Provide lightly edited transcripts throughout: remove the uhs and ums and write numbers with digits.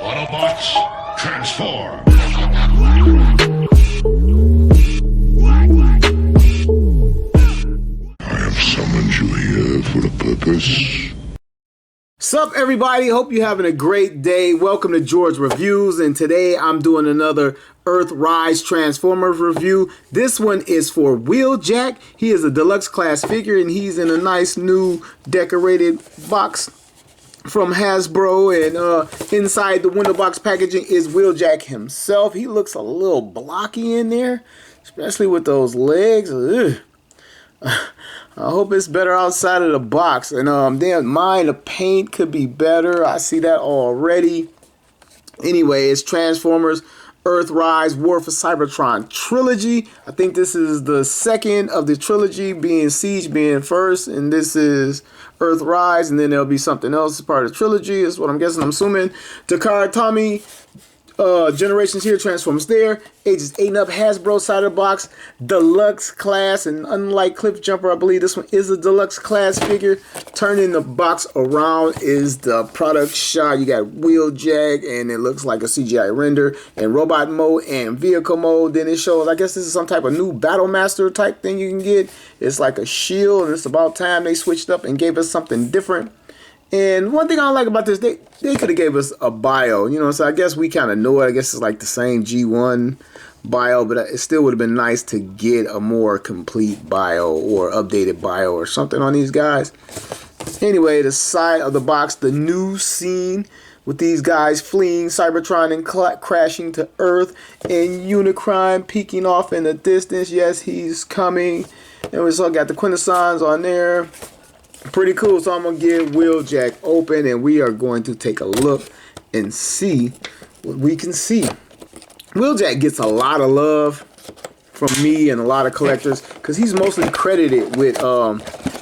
Autobots, transform! I have summoned you here for a purpose. Sup everybody, hope you're having a great day. Welcome to George Reviews, and today I'm doing another Earthrise Transformers review. This one is for Wheeljack. He is a deluxe class figure and he's in a nice new decorated box from Hasbro, and inside the window box packaging is Wheeljack himself. He looks a little blocky in there, especially with those legs. Ugh. I hope it's better outside of the box. And damn, the paint could be better. I see that already. Anyway, it's Transformers Earthrise War for Cybertron Trilogy. I think this is the second of the trilogy, being Siege being first, and this is Earthrise, and then there'll be something else as part of the trilogy, is what I'm guessing, I'm assuming. Takara Tomy, Generations here, Transformers there. Ages 8 and up, Hasbro side of the box, deluxe class, and unlike Cliff Jumper, I believe this one is a deluxe class figure. Turning the box around is the product shot. You got Wheeljack, and it looks like a CGI render, and robot mode and vehicle mode. Then it shows, I guess this is some type of new Battle Master type thing you can get. It's like a shield, and it's about time they switched up and gave us something different. And one thing I don't like about this, they could have gave us a bio, you know, so I guess we kind of know it. I guess it's like the same G1 bio, but it still would have been nice to get a more complete bio or updated bio or something on these guys. Anyway, the side of the box, the new scene with these guys fleeing Cybertron and crashing to Earth, and Unicron peeking off in the distance. Yes, he's coming. And we still got the Quintessons on there. Pretty cool. So I'm going to get Wheeljack open, and we are going to take a look and see what we can see. Wheeljack gets a lot of love from me and a lot of collectors because he's mostly credited with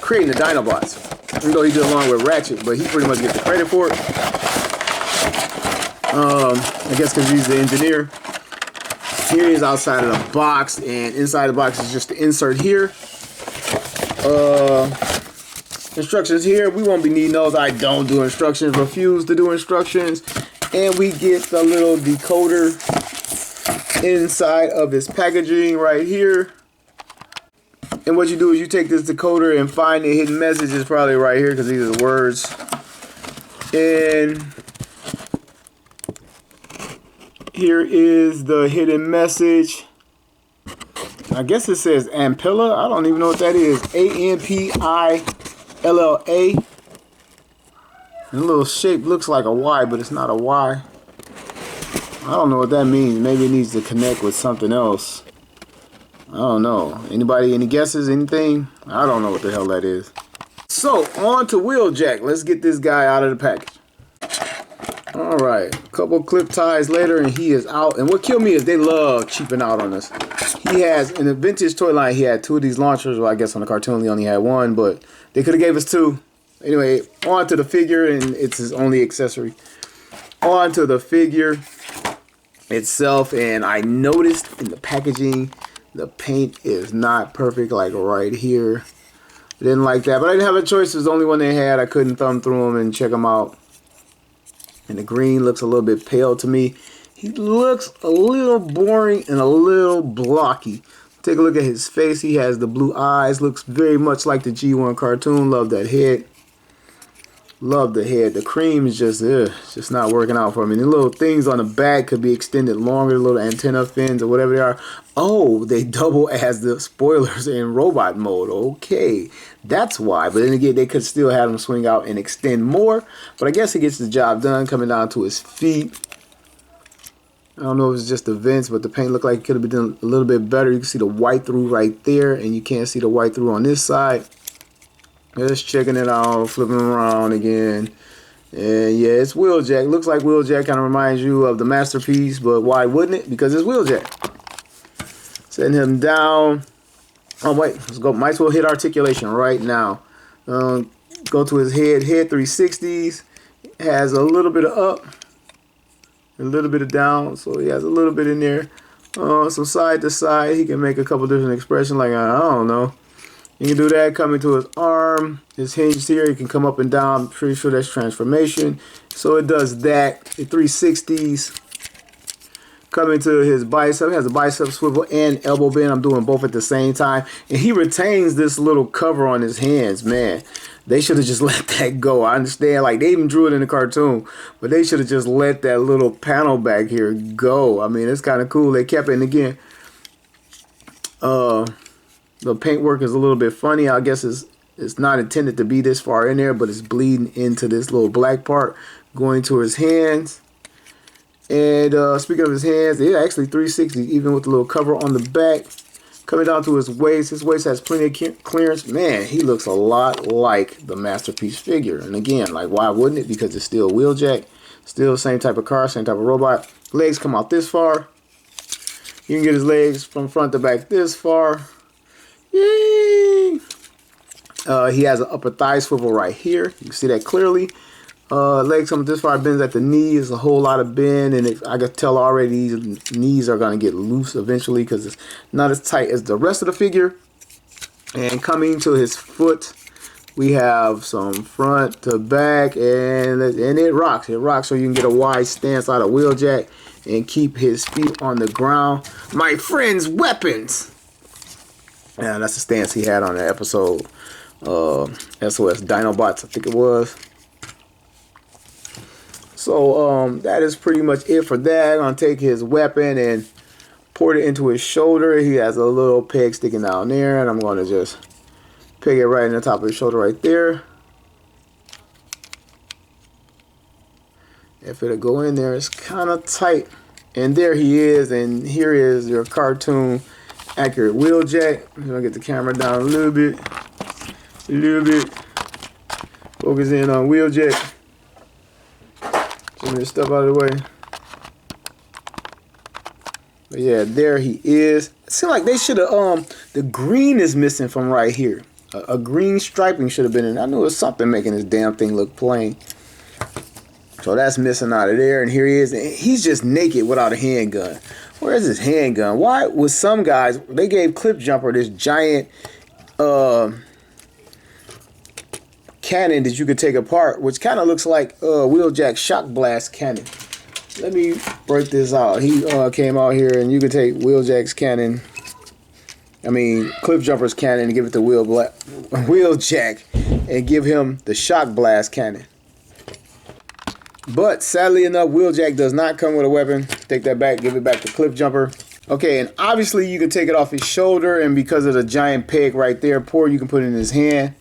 creating the Dinobots. Even though he did along with Ratchet, but he pretty much gets the credit for it. I guess because he's the engineer. Here he is outside of the box, and inside the box is just the insert here. Instructions here. We won't be needing those. I don't do instructions. Refuse to do instructions. And we get the little decoder inside of this packaging right here. And what you do is you take this decoder and find the hidden message. Is probably right here because these are the words. And here is the hidden message. I guess it says Ampilla. I don't even know what that is. AMPILLA. The little shape looks like a Y, but it's not a Y. I don't know what that means. Maybe it needs to connect with something else. I don't know. Anybody, any guesses, anything? I don't know what the hell that is. So, on to Wheeljack. Let's get this guy out of the package. Alright, a couple clip ties later and he is out. And what killed me is they love cheaping out on us. He has, in the vintage toy line, he had 2 of these launchers. Well, I guess on the cartoon he only had 1, but they could have gave us 2. Anyway, on to the figure, and it's his only accessory. On to the figure itself, and I noticed in the packaging, the paint is not perfect, like right here. I didn't like that, but I didn't have a choice. It was the only one they had. I couldn't thumb through them and check them out. And the green looks a little bit pale to me. He looks a little boring and a little blocky. Take a look at his face. He has the blue eyes. Looks very much like the G1 cartoon. Love that head. Love the head. The cream is just not working out for me. The little things on the back could be extended longer. Little antenna fins or whatever they are. Oh, they double as the spoilers in robot mode. Okay, that's why. But then again, they could still have them swing out and extend more. But I guess it gets the job done. Coming down to his feet. I don't know if it's just the vents, but the paint looked like it could have been done a little bit better. You can see the white through right there, and you can't see the white through on this side. Just checking it out, flipping around again. And yeah, it's Wheeljack. Looks like Wheeljack kind of reminds you of the Masterpiece, but why wouldn't it? Because it's Wheeljack. Setting him down. Oh wait, let's go. Might as well hit articulation right now. Go to his head 360s. Has a little bit of up, a little bit of down, so he has a little bit in there. So side to side, he can make a couple different expressions, like I don't know. You can do that. Coming to his arm, his hinge here, you can come up and down. I'm pretty sure that's transformation. So it does that. The 360s. Coming to his bicep, has a bicep swivel and elbow bend. I'm doing both at the same time. And he retains this little cover on his hands, man. They should have just let that go. I understand, like, they even drew it in the cartoon, but they should have just let that little panel back here go. I mean, it's kind of cool. They kept it, and again, the paintwork is a little bit funny. I guess it's not intended to be this far in there, but it's bleeding into this little black part going to his hands. And speaking of his hands, they're actually 360, even with the little cover on the back. Coming down to his waist has plenty of clearance. Man, he looks a lot like the Masterpiece figure. And again, like, why wouldn't it? Because it's still Wheeljack, still the same type of car, same type of robot. Legs come out this far. You can get his legs from front to back this far. Yay! He has an upper thigh swivel right here. You can see that clearly. Legs come this far, bends at the knee. Is a whole lot of bend, and I can tell already these knees are going to get loose eventually because it's not as tight as the rest of the figure. And coming to his foot, we have some front to back, and it rocks. It rocks so you can get a wide stance out of Wheeljack and keep his feet on the ground. My friend's weapons. Yeah, that's the stance he had on the episode SOS Dinobots, I think it was. So that is pretty much it for that. I'm going to take his weapon and port it into his shoulder. He has a little peg sticking down there, and I'm going to just peg it right in the top of his shoulder right there. If it'll go in there, it's kind of tight. And there he is, and here is your cartoon accurate Wheeljack. I'm going to get the camera down a little bit. Focus in on Wheeljack. Some of this stuff out of the way. But yeah, there he is. It seems like they should have, the green is missing from right here. A green striping should have been in. I knew it was something making this damn thing look plain. So that's missing out of there. And here he is. And he's just naked without a handgun. Where is his handgun? Why with some guys, they gave Clip Jumper this giant cannon that you could take apart, which kind of looks like Wheeljack shock blast cannon. Let me break this out. He came out here, and you could take Wheeljack's cannon, Clip Jumper's cannon, and give it to Wheeljack and give him the shock blast cannon. But sadly enough, Wheeljack does not come with a weapon. Take that back, give it back to Clip Jumper. Okay, and obviously you can take it off his shoulder, and because of the giant peg right there, you can put it in his hand.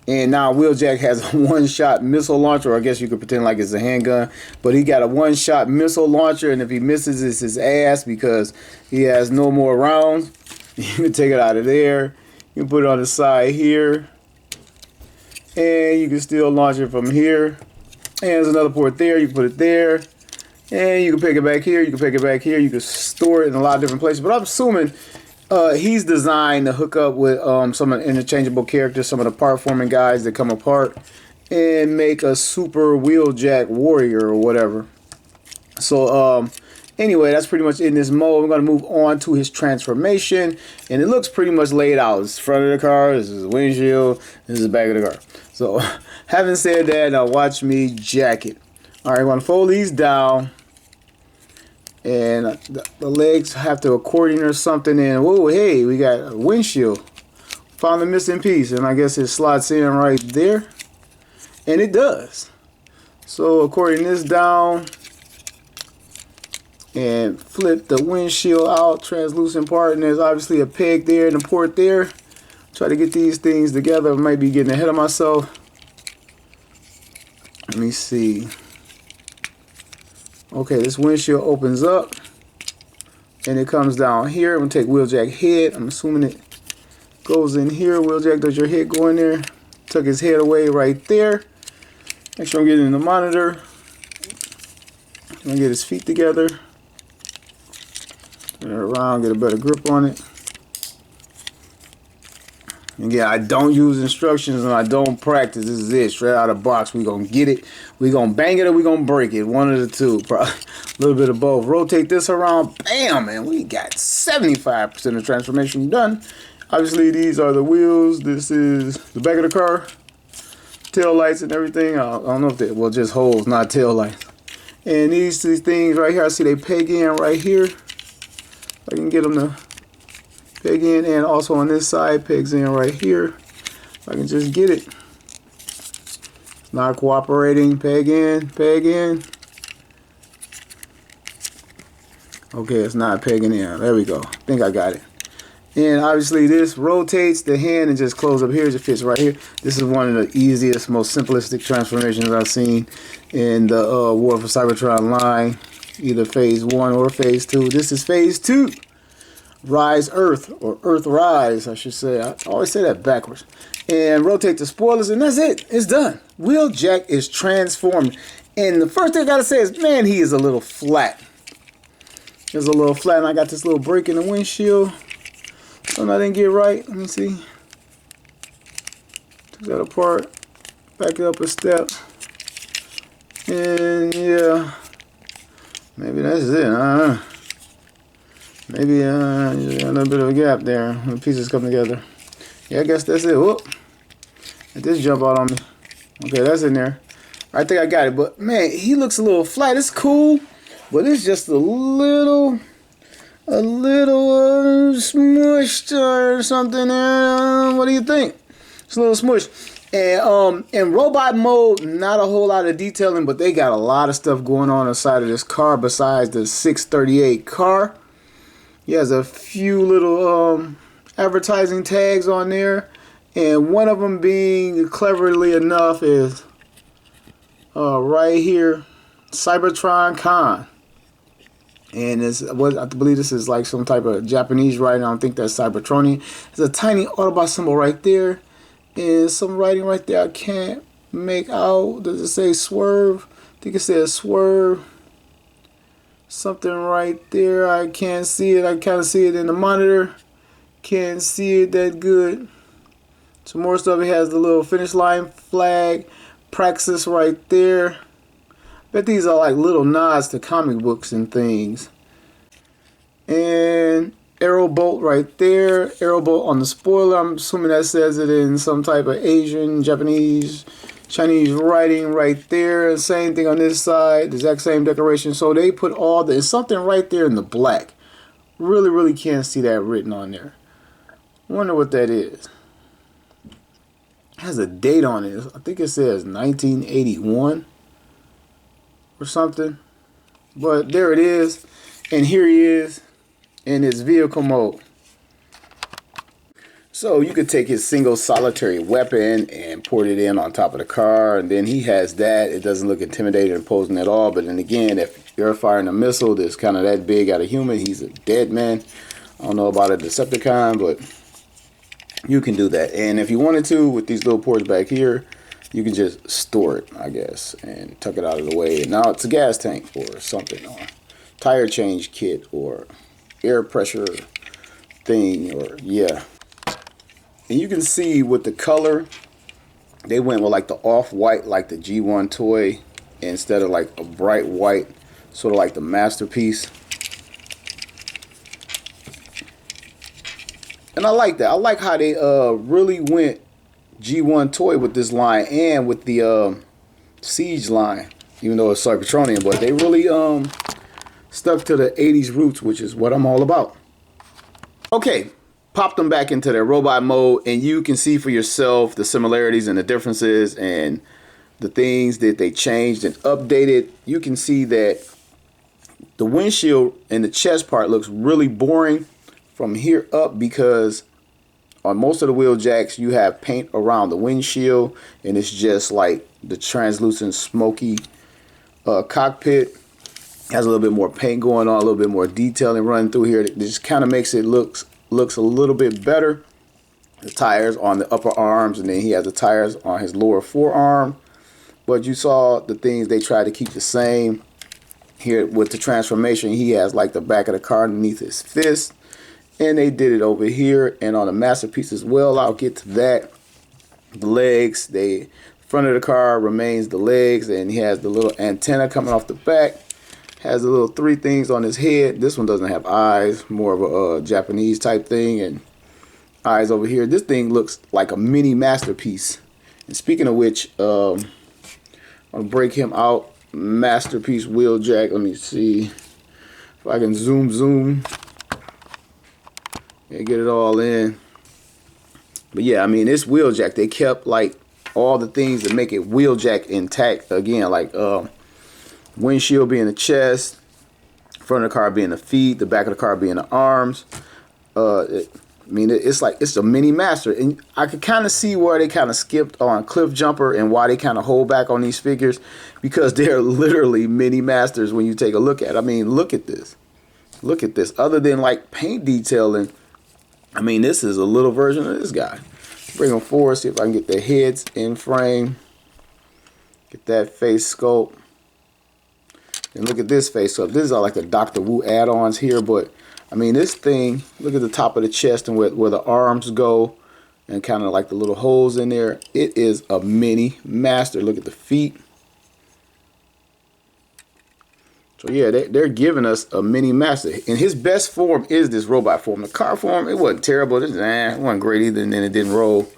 And now Wheeljack has a one-shot missile launcher. Or I guess you could pretend like it's a handgun. But he got a one-shot missile launcher. And if he misses, it's his ass because he has no more rounds. You can take it out of there. You can put it on the side here. And you can still launch it from here. And there's another port there. You can put it there. And you can pick it back here. You can pick it back here. You can store it in a lot of different places. But I'm assuming he's designed to hook up with some of the interchangeable characters, some of the part forming guys that come apart, and make a super Wheeljack warrior or whatever. So anyway, that's pretty much in this mode. We're going to move on to his transformation, and it looks pretty much laid out. This is the front of the car, this is the windshield, this is the back of the car. So having said that, now watch me jack it. All right, I'm going to fold these down. And the legs have to accordion or something. And whoa, hey, we got a windshield. Found the missing piece, and I guess it slots in right there. And it does. So accordion this down and flip the windshield out, translucent part, and there's obviously a peg there and a port there. Try to get these things together. I might be getting ahead of myself. Let me see. Okay, this windshield opens up and it comes down here. I'm gonna take Wheeljack head. I'm assuming it goes in here. Wheeljack, does your head go in there? Took his head away right there. Make sure I'm getting in the monitor. I'm gonna get his feet together. Turn it around, get a better grip on it. Again, I don't use instructions and I don't practice. This is it. Straight out of the box. We're going to get it. We're going to bang it or we're going to break it. One of the two. Probably a little bit of both. Rotate this around. Bam, man. We got 75% of transformation done. Obviously, these are the wheels. This is the back of the car. Tail lights and everything. I don't know if they, well, just holes, not tail lights. And these things right here, I see they peg in right here. I can get them to peg in, and also on this side, pegs in right here. If I can just get it. It's not cooperating. Peg in, peg in. Okay, it's not pegging in. There we go. I think I got it. And obviously this rotates the hand and just closes up here. It just fits right here. This is one of the easiest, most simplistic transformations I've seen in the War for Cybertron line. Either phase 1 or phase 2. This is phase 2. Rise Earth, or Earthrise, I should say. I always say that backwards. And rotate the spoilers, and that's it. It's done. Wheeljack is transformed. And the first thing I gotta say is, man, he is a little flat. It's a little flat, and I got this little break in the windshield. Something I didn't get right. Let me see. Took that apart. Back it up a step. And yeah. Maybe that's it. Maybe a little bit of a gap there when the pieces come together. Yeah, I guess that's it. Whoop. Let this jump out on me. Okay, that's in there. I think I got it. But man, he looks a little flat. It's cool. But it's just a little smushed or something there. What do you think? It's a little smushed. And in robot mode, not a whole lot of detailing, but they got a lot of stuff going on inside of this car besides the 638 car. He has a few little advertising tags on there, and one of them being, cleverly enough, is right here, Cybertron Con. And it's what I believe this is like some type of Japanese writing. I don't think that's Cybertronian. There's a tiny Autobot symbol right there, and some writing right there I can't make out. Does it say swerve? I think it says swerve. Something right there. I can't see it. I kind of see it in the monitor. Can't see it that good. Some more stuff. It has the little finish line flag, Praxis right there. Bet these are like little nods to comic books and things. And arrow bolt right there. Arrow bolt on the spoiler. I'm assuming that says it in some type of Asian, Japanese, Chinese writing right there. Same thing on this side. The exact same decoration. So they put all the, it's something right there in the black. Really can't see that written on there. Wonder what that is. It has a date on it. I think it says 1981. Or something, but there it is, and here he is in his vehicle mode. So you could take his single solitary weapon and port it in on top of the car, and then he has that. It doesn't look intimidating or imposing at all, but then again, if you're firing a missile that's kind of that big at a human, he's a dead man. I don't know about a Decepticon, but you can do that. And if you wanted to, with these little ports back here, you can just store it, I guess, and tuck it out of the way. And now it's a gas tank or something, or tire change kit, or air pressure thing, or yeah. And you can see with the color, they went with like the off-white, like the G1 toy, instead of like a bright white, sort of like the Masterpiece. And I like that. I like how they really went G1 toy with this line and with the Siege line, even though it's Cybertronian, but they really stuck to the 80s roots, which is what I'm all about. Okay, pop them back into their robot mode, and you can see for yourself the similarities and the differences and the things that they changed and updated. You can see that the windshield and the chest part looks really boring from here up, because on most of the Wheeljacks, you have paint around the windshield, and it's just like the translucent, smoky cockpit. Has a little bit more paint going on, a little bit more detailing running through here. It just kind of makes it looks a little bit better. The tires on the upper arms, and then he has the tires on his lower forearm. But you saw the things they tried to keep the same. Here with the transformation, he has like the back of the car underneath his fist. And they did it over here and on the Masterpiece as well. I'll get to that. The legs, the front of the car remains the legs, and he has the little antenna coming off the back. Has the little 3 things on his head. This one doesn't have eyes, more of a Japanese type thing. And eyes over here. This thing looks like a mini masterpiece. And speaking of which, I'll break him out. Masterpiece Wheeljack. Let me see if I can zoom and get it all in. But yeah, I mean, this Wheeljack, they kept like all the things that make it Wheeljack intact. Again, like windshield being the chest, front of the car being the feet, the back of the car being the arms. I mean, it's like it's a mini master, and I could kind of see where they kind of skipped on Cliff Jumper and why they kind of hold back on these figures, because they're literally mini masters when you take a look at it. I mean, look at this. Look at this. Other than like paint detailing, I mean, this is a little version of this guy. Bring them forward, see if I can get the heads in frame. Get that face sculpt. And look at this face sculpt. This is all like the Dr. Wu add-ons here, but I mean, this thing, look at the top of the chest and where the arms go and kind of like the little holes in there. It is a mini master. Look at the feet. So yeah, they're giving us a mini master. And his best form is this robot form. The car form, it wasn't terrible. It wasn't great either, and then it didn't roll.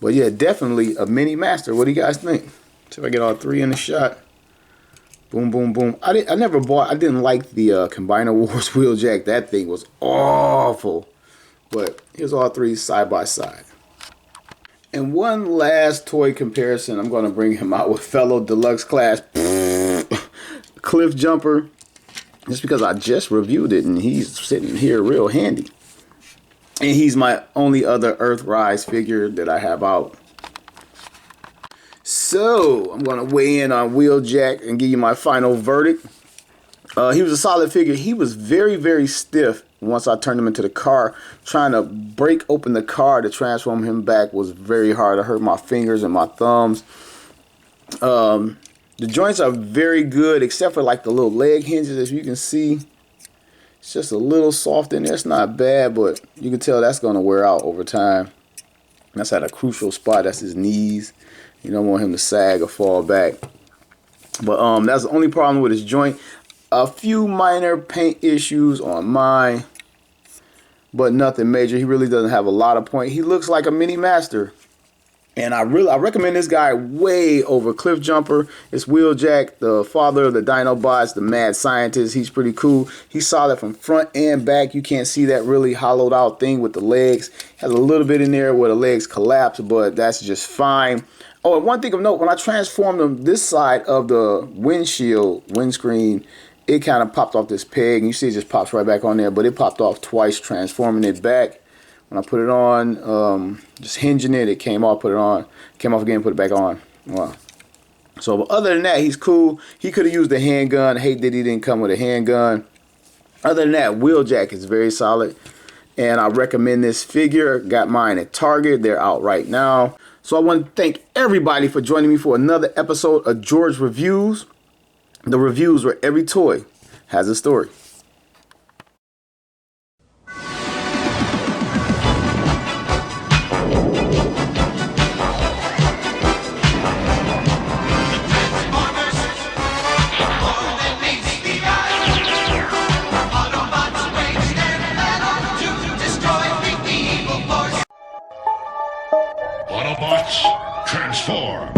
But yeah, definitely a mini master. What do you guys think? See if I get all three in the shot. Boom, boom, boom. I didn't like the Combiner Wars Wheeljack. That thing was awful. But here's all three side by side. And one last toy comparison. I'm going to bring him out with fellow deluxe class Cliff Jumper. Just because I just reviewed it and he's sitting here real handy. And he's my only other Earthrise figure that I have out. So, I'm going to weigh in on Wheeljack and give you my final verdict. He was a solid figure. He was very, very stiff once I turned him into the car. Trying to break open the car to transform him back was very hard. I hurt my fingers and my thumbs. The joints are very good, except for like the little leg hinges, as you can see. It's just a little soft in there. It's not bad, but you can tell that's going to wear out over time. That's at a crucial spot. That's his knees. You don't want him to sag or fall back. But that's the only problem with his joint. A few minor paint issues on mine, but nothing major. He really doesn't have a lot of point. He looks like a mini master. And I recommend this guy way over Cliff Jumper. It's Wheeljack, the father of the Dinobots, the mad scientist. He's pretty cool. He's solid from front and back. You can't see that really hollowed out thing with the legs. Has a little bit in there where the legs collapse, but that's just fine. Oh, and one thing of note, when I transformed him, this side of the windscreen, it kind of popped off this peg. And you see it just pops right back on there, but it popped off twice, transforming it back. When I put it on, just hinging it, it came off, put it on, came off again, put it back on. Wow. So, but other than that, he's cool. He could have used a handgun. Hate that he didn't come with a handgun. Other than that, Wheeljack is very solid. And I recommend this figure. Got mine at Target. They're out right now. So I want to thank everybody for joining me for another episode of George Reviews. The reviews where every toy has a story. Autobots, transform!